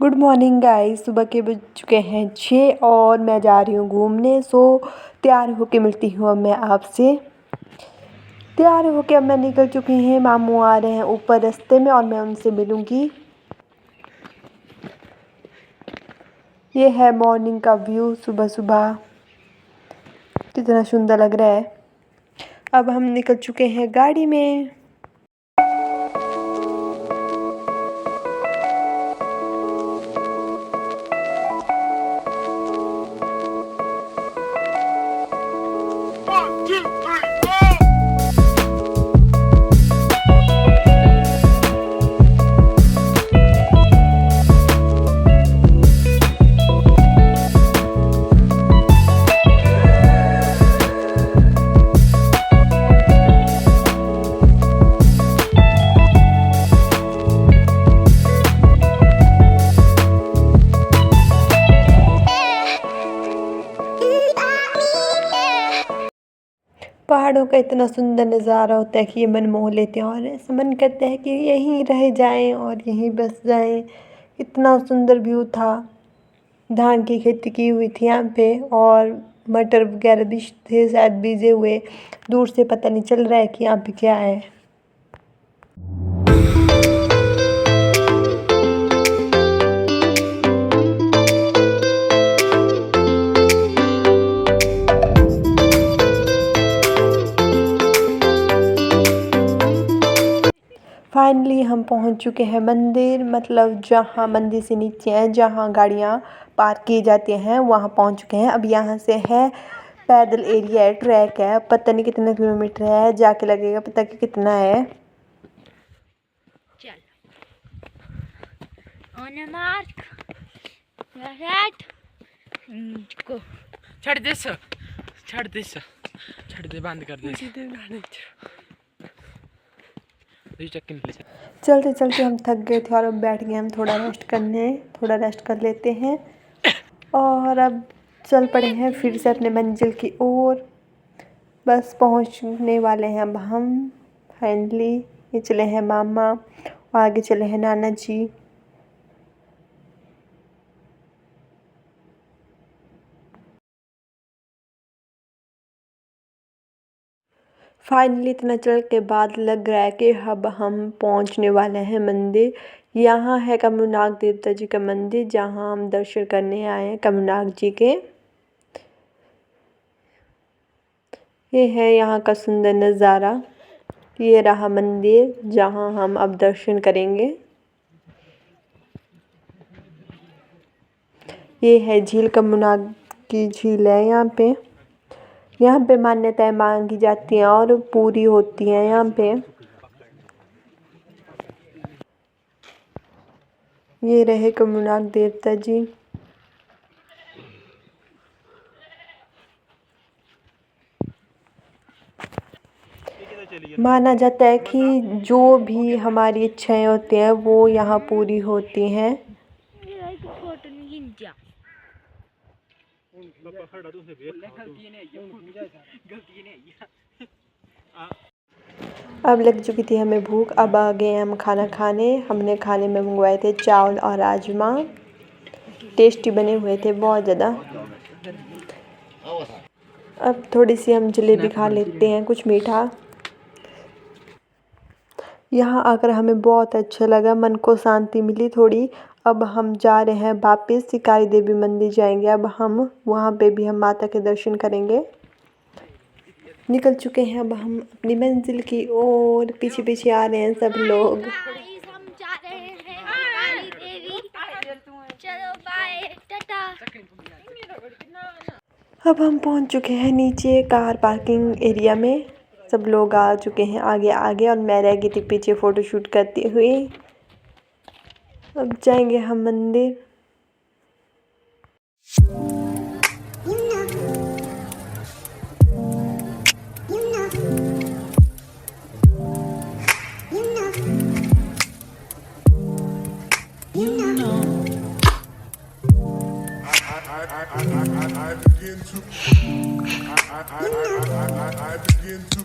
Good morning guys. सुबह के बज चुके हैं 6 और मैं जा रही हूँ घूमने। तैयार होके मिलती हूँ अब मैं आपसे। तैयार होके अब मैं निकल चुकी हैं। मामू आ रहे हैं ऊपर रास्ते में और मैं उनसे मिलूँगी। ये है मॉर्निंग का व्यू। सुबह सुबह कितना सुंदर लग रहा है। अब हम निकल चुके हैं गाड़ी में। पहाड़ों का इतना सुंदर नज़ारा होता है कि ये मन मोह लेते हैं और ऐसा मन करता है कि यहीं रह जाएं और यहीं बस जाएं। इतना सुंदर व्यू था। धान की खेती की हुई थी यहाँ पे और मटर वगैरह भी थे शायद बीजे हुए। दूर से पता नहीं चल रहा है कि यहाँ पे क्या है। फाइनली हम पहुंच चुके हैं मंदिर, मतलब जहां मंदिर से नीचे है जहां गाड़ियां पार्क की जाती हैं वहां पहुंच चुके हैं। अब यहां से है पैदल एरिया है, ट्रैक है, पता नहीं कितने किलोमीटर है, जाके लगेगा पता कि कितना है। चल ऑन मार्क राइट को छड़ दे बंद कर दे। चलते चलते हम थक गए थे और अब बैठ गए हम थोड़ा रेस्ट कर लेते हैं और अब चल पड़े हैं फिर से अपने मंजिल की ओर। बस पहुंचने वाले हैं अब हम फाइनली। ये चले हैं मामा और आगे चले हैं नाना जी। फाइनली इतना चल के बाद लग रहा है कि अब हम पहुंचने वाले हैं मंदिर। यहाँ है कमलनाग देवता जी का मंदिर जहाँ हम दर्शन करने आए हैं कमलनाग जी के। ये है यहाँ का सुंदर नज़ारा। ये रहा मंदिर जहाँ हम अब दर्शन करेंगे। ये है झील, कमलनाग की झील है यहाँ पे मान्यताएं मांगी जाती हैं और पूरी होती हैं यहाँ पे। ये रहे कमलनाग देवता जी। माना जाता है कि जो भी हमारी इच्छाएं होती हैं वो यहाँ पूरी होती हैं। अब लग चुकी थी हमें भूख। अब आ गए हम खाना खाने। हमने खाने में मंगवाए थे चावल और राजमा। टेस्टी बने हुए थे बहुत ज़्यादा। अब थोड़ी सी हम जलेबी खा लेते हैं, कुछ मीठा। यहाँ आकर हमें बहुत अच्छा लगा, मन को शांति मिली थोड़ी। अब हम जा रहे हैं वापस शिकारी देवी मंदिर जाएंगे। अब हम वहाँ पे भी हम माता के दर्शन करेंगे। निकल चुके हैं अब हम अपनी मंजिल की ओर। पीछे पीछे आ रहे हैं सब लोग। हम जा रहे हैं शिकारी देवी। चलो बाय टाटा। अब हम पहुँच चुके हैं नीचे कार पार्किंग एरिया में। सब लोग आ चुके हैं आगे आगे और मैं रह गई थी पीछे फ़ोटोशूट करते हुए। अब जाएंगे हम मंदिर। I begin to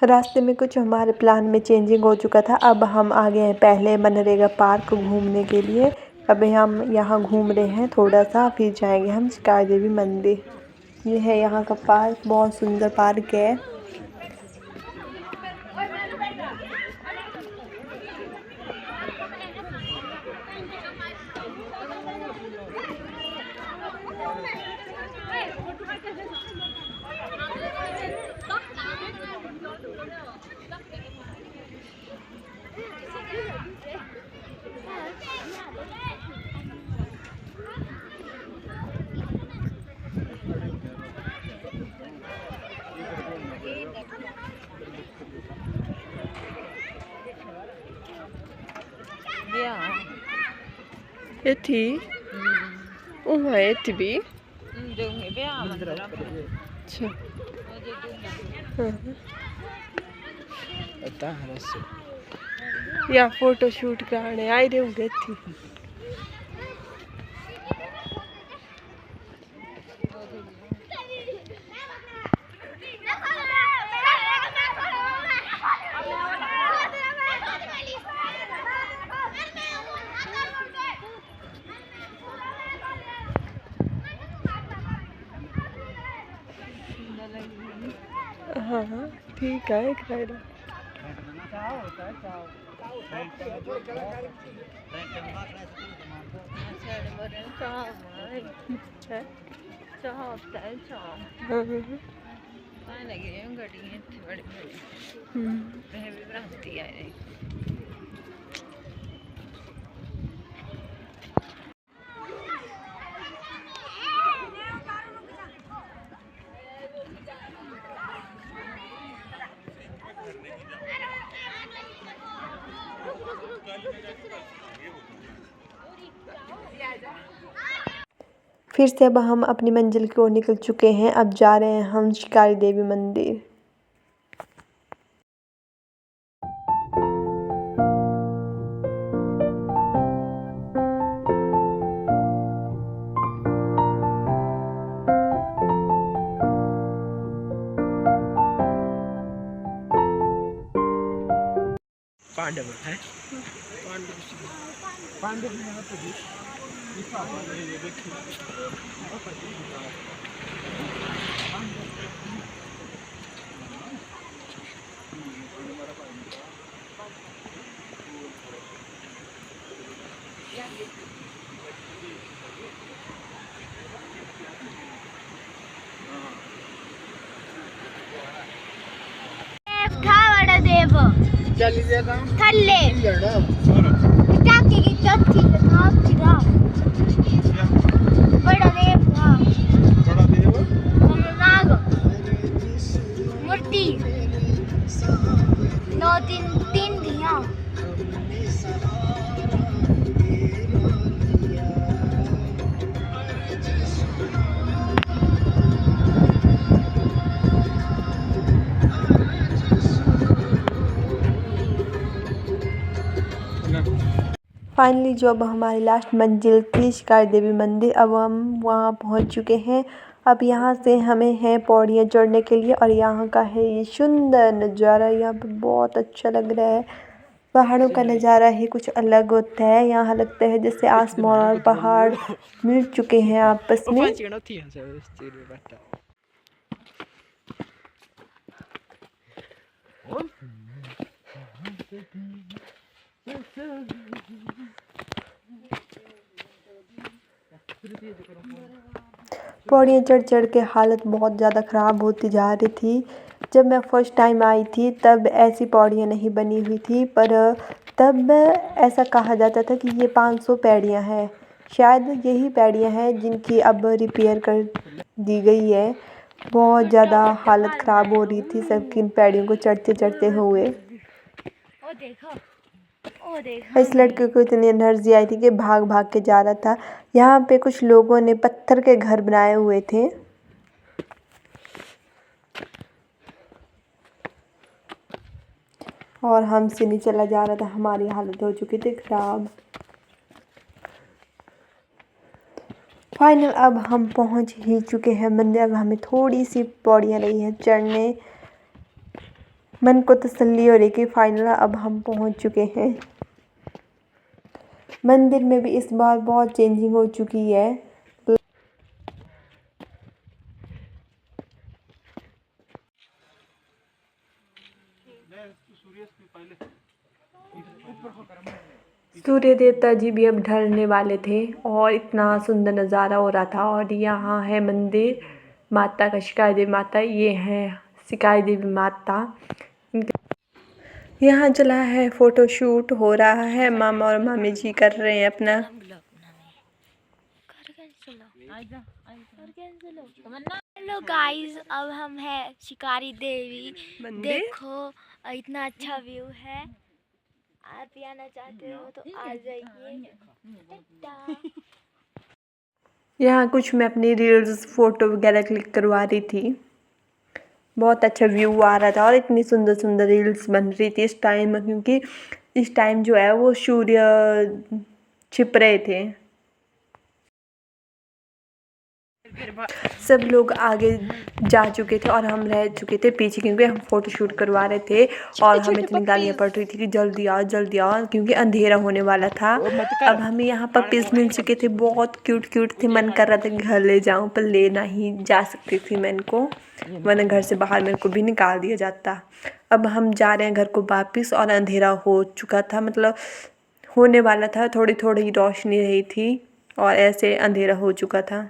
रास्ते में कुछ हमारे प्लान में चेंजिंग हो चुका था। अब हम आ गए हैं पहले मनरेगा पार्क घूमने के लिए। अभी हम यहाँ घूम रहे हैं थोड़ा सा, फिर जाएंगे हम शिकार देवी मंदिर। ये है यहाँ का पार्क, बहुत सुंदर पार्क है। Eti? Eti bi? अच्छा। या फोटो शूट कराने आई रहे होंगे थी। हाँ ठीक है फिर से अब हम अपनी मंजिल की ओर निकल चुके हैं। अब जा रहे हैं हम शिकारी देवी मंदिर। पांडव है पांडव थल्ले की चौथी बड़ा देव था, नाग मूर्ति 3 दिया। फाइनली जो अब हमारी लास्ट मंजिल थी शिकारी देवी मंदिर, अब हम वहाँ पहुँच चुके हैं। अब यहाँ से हमें है पौड़ियाँ चढ़ने के लिए और यहाँ का है ये सुंदर नज़ारा। यहाँ पे बहुत अच्छा लग रहा है। पहाड़ों का नज़ारा ही कुछ अलग होता है। यहाँ लगता है जैसे आसमान और पहाड़ मिल चुके हैं आपस में। पौड़ियाँ चढ़ चढ़ के हालत बहुत ज़्यादा ख़राब होती जा रही थी। जब मैं फ़र्स्ट टाइम आई थी तब ऐसी पौड़ियाँ नहीं बनी हुई थी, पर तब ऐसा कहा जाता था कि ये 500 पैड़ियाँ हैं। शायद यही पैड़ियाँ हैं जिनकी अब रिपेयर कर दी गई है। बहुत ज़्यादा हालत ख़राब हो रही थी सबकी इन पैड़ियों को चढ़ते चढ़ते हुए। ओ देखो इस लड़के को इतनी एनर्जी आई थी कि भाग भाग के जा रहा था। यहाँ पे कुछ लोगों ने पत्थर के घर बनाए हुए थे। और हमसे नहीं चला जा रहा था, हमारी हालत हो चुकी थी ख़राब। फाइनल अब हम पहुंच ही चुके हैं मंदिर। अब हमें थोड़ी सी पौड़ियाँ रही हैं चढ़ने। मन को तसल्ली हो रही कि फाइनल अब हम पहुंच चुके हैं। मंदिर में भी इस बार बहुत चेंजिंग हो चुकी है। सूर्य देवता जी भी अब ढलने वाले थे और इतना सुंदर नज़ारा हो रहा था। और यहाँ है मंदिर माता का, शिकाई देवी माता। ये है शिकाई देवी माता। यहाँ चला है फ़ोटोशूट हो रहा है। मामा और मामी जी कर रहे हैं अपना। हेलो गाइस, अब हम हैं शिकारी देवी मंदिर। देखो इतना अच्छा व्यू है। आप भी आना चाहते हो तो आ जाइए। यहाँ कुछ मैं अपनी रील्स फ़ोटो वगैरह क्लिक करवा रही थी। बहुत अच्छा व्यू आ रहा था और इतनी सुंदर सुंदर रील्स बन रही थी इस टाइम, क्योंकि इस टाइम जो है वो सूर्य छिप रहे थे। सब लोग आगे जा चुके थे और हम रह चुके थे पीछे, क्योंकि हम फ़ोटोशूट करवा रहे थे। और हमें इतनी गालियाँ पड़ रही थी कि जल्दी आओ, क्योंकि अंधेरा होने वाला था। अब हमें यहाँ पपीज़ मिल चुके थे, बहुत क्यूट थे। मन कर रहा था कि घर ले जाऊँ, पर ले नहीं जा सकती थी मैं इनको, वरना घर से बाहर मेरे को भी निकाल दिया जाता। अब हम जा रहे हैं घर को वापस और अंधेरा हो चुका था, मतलब होने वाला था। थोड़ी थोड़ी रोशनी रही थी और ऐसे अंधेरा हो चुका था।